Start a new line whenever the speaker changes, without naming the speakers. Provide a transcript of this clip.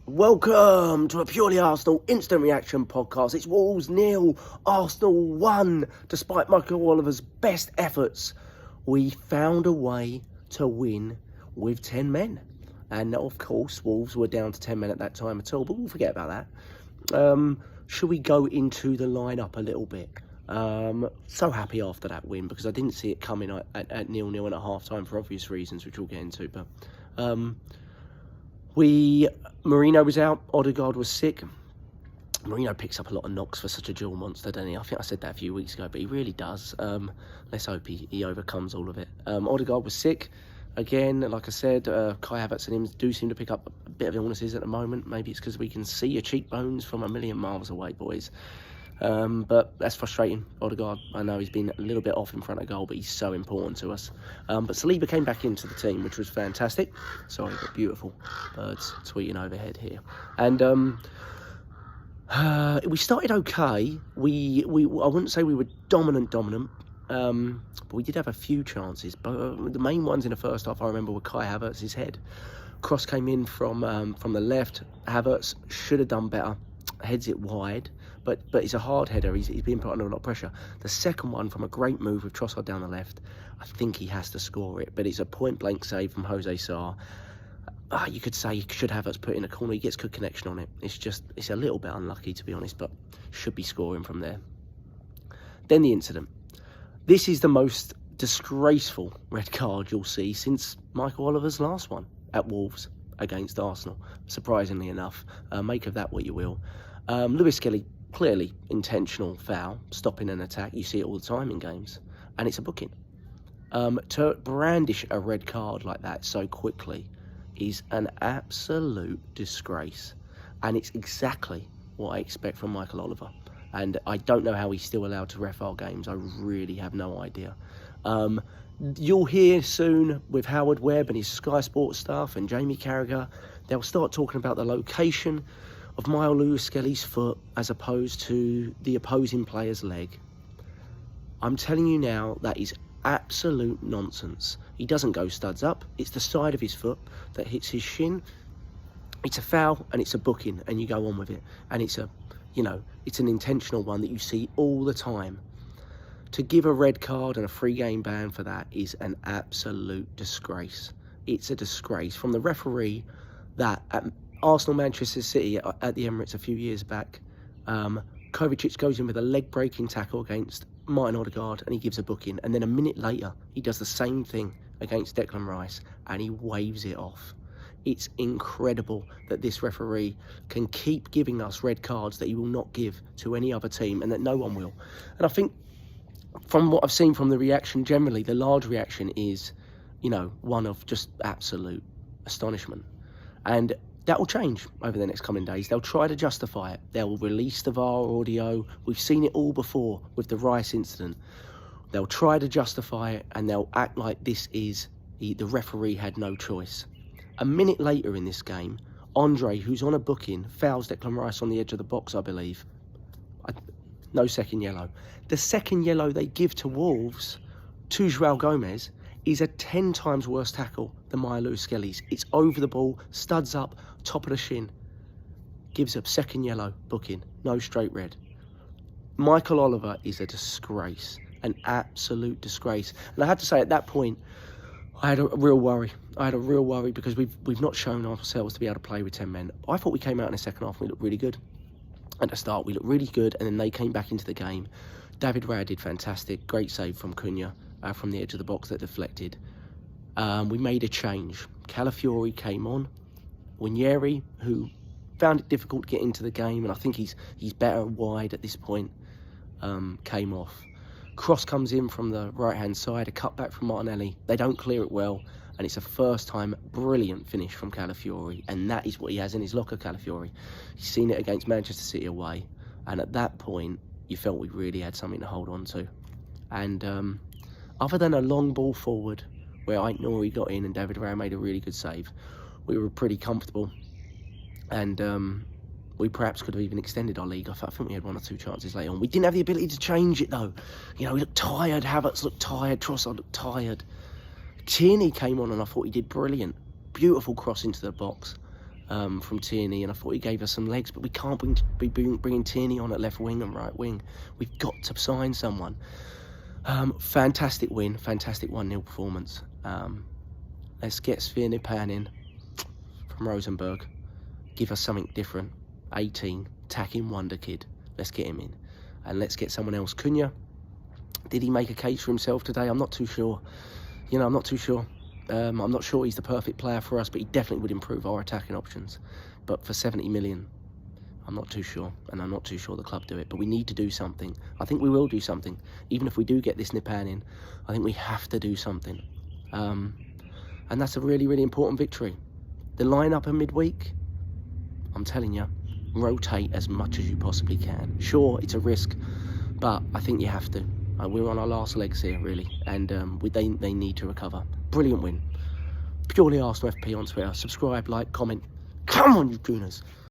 Welcome to a purely Arsenal instant reaction podcast. It's Wolves 0, Arsenal 1. Despite Michael Oliver's best efforts, we found a way to win with 10 men. And of course, Wolves were down to 10 men at that time at all, but we'll forget about that. Should we go into the lineup a little bit? So happy after that win because I didn't see it coming at 0-0 and at half time for obvious reasons, which we'll get into. But Marino was out, Odegaard was sick. Marino picks up a lot of knocks for such a dual monster, doesn't he? I think I said that a few weeks ago, but he really does. Let's hope he overcomes all of it. Odegaard was sick. Again, like I said, Kai Havertz and him do seem to pick up a bit of illnesses at the moment. Maybe it's because we can see your cheekbones from a million miles away, boys. But that's frustrating. Odegaard, I know he's been a little bit off in front of goal, but he's so important to us. But Saliba came back into the team, which was fantastic. Sorry, got beautiful birds tweeting overhead here. And we started okay. I wouldn't say we were dominant, but we did have a few chances. But the main ones in the first half, I remember, were Kai Havertz's head. Cross came in from the left. Havertz should have done better. Heads it wide. But it's a hard header. He's being put under a lot of pressure. The second one from a great move with Trossard down the left, I think he has to score it. But it's a point-blank save from Jose Sarr. You could say he should have us put in a corner. He gets good connection on it. It's a little bit unlucky, to be honest, but should be scoring from there. Then the incident. This is the most disgraceful red card you'll see since Michael Oliver's last one at Wolves against Arsenal, surprisingly enough. Make of that what you will. Lewis Kelly, clearly intentional foul, stopping an attack. You see it all the time in games, and it's a booking. To brandish a red card like that so quickly is an absolute disgrace, and it's exactly what I expect from Michael Oliver. And I don't know how he's still allowed to ref our games. I really have no idea. You'll hear soon with Howard Webb and his Sky Sports stuff and Jamie Carragher, they'll start talking about the location of Miles Lewis Kelly's foot as opposed to the opposing player's leg. I'm telling you now, that is absolute nonsense. He doesn't go studs up. It's the side of his foot that hits his shin. It's a foul and it's a booking, and you go on with it. And it's an intentional one that you see all the time. To give a red card and a free game ban for that is an absolute disgrace. It's a disgrace. From the referee that at Arsenal Manchester City at the Emirates a few years back, Kovacic goes in with a leg-breaking tackle against Martin Odegaard and he gives a booking, and then a minute later he does the same thing against Declan Rice and he waves it off. It's incredible that this referee can keep giving us red cards that he will not give to any other team and that no one will. And I think from what I've seen from the reaction generally, the large reaction is, one of just absolute astonishment. And that will change over the next coming days. They'll try to justify it. They'll release the VAR audio. We've seen it all before with the Rice incident. They'll try to justify it and they'll act like this is the referee had no choice. A minute later in this game, Andre, who's on a booking, fouls Declan Rice on the edge of the box, I believe. No second yellow. The second yellow they give to Wolves, to João Gomez, is a 10 times worse tackle than Miles Skelly's. It's over the ball, studs up, top of the shin. Gives up second yellow, booking, no straight red. Michael Oliver is a disgrace, an absolute disgrace. And I have to say, at that point, I had a real worry. Because we've not shown ourselves to be able to play with 10 men. I thought we came out in the second half and we looked really good. At the start, we looked really good, and then they came back into the game. David Raya did fantastic. Great save from Cunha from the edge of the box that deflected. We made a change. Calafiori came on. Winieri, who found it difficult to get into the game, and I think he's better wide at this point, came off. Cross comes in from the right-hand side, a cutback from Martinelli. They don't clear it well, and it's a first-time brilliant finish from Calafiori, and that is what he has in his locker, Calafiori. He's seen it against Manchester City away, and at that point, you felt we really had something to hold on to. And other than a long ball forward, where Ait-Nouri got in and David Raya made a really good save, we were pretty comfortable. And we perhaps could have even extended our league. I think we had one or two chances later on. We didn't have the ability to change it, though. We looked tired. Havertz looked tired. Trossard looked tired. Tierney came on and I thought he did brilliant. Beautiful cross into the box. from Tierney, and I thought he gave us some legs, but we can't be bringing Tierney on at left wing and right wing. We've got to sign someone. Fantastic win, fantastic 1-0 performance. Let's get Svirnipan in from Rosenborg. Give us something different. 18, tacking wonder kid. Let's get him in. And let's get someone else. Cunha, did he make a case for himself today? I'm not too sure. You know, I'm not too sure. I'm not sure he's the perfect player for us, but he definitely would improve our attacking options. But for 70 million, I'm not too sure. And I'm not too sure the club do it. But we need to do something. I think we will do something. Even if we do get this Nipan in, I think we have to do something. And that's a really, really important victory. The line-up in midweek, I'm telling you, rotate as much as you possibly can. Sure, it's a risk, but I think you have to. We're on our last legs here, really, and they need to recover. Brilliant win. Purely Arsenal FP on Twitter. Subscribe, like, comment. Come on, you gooners.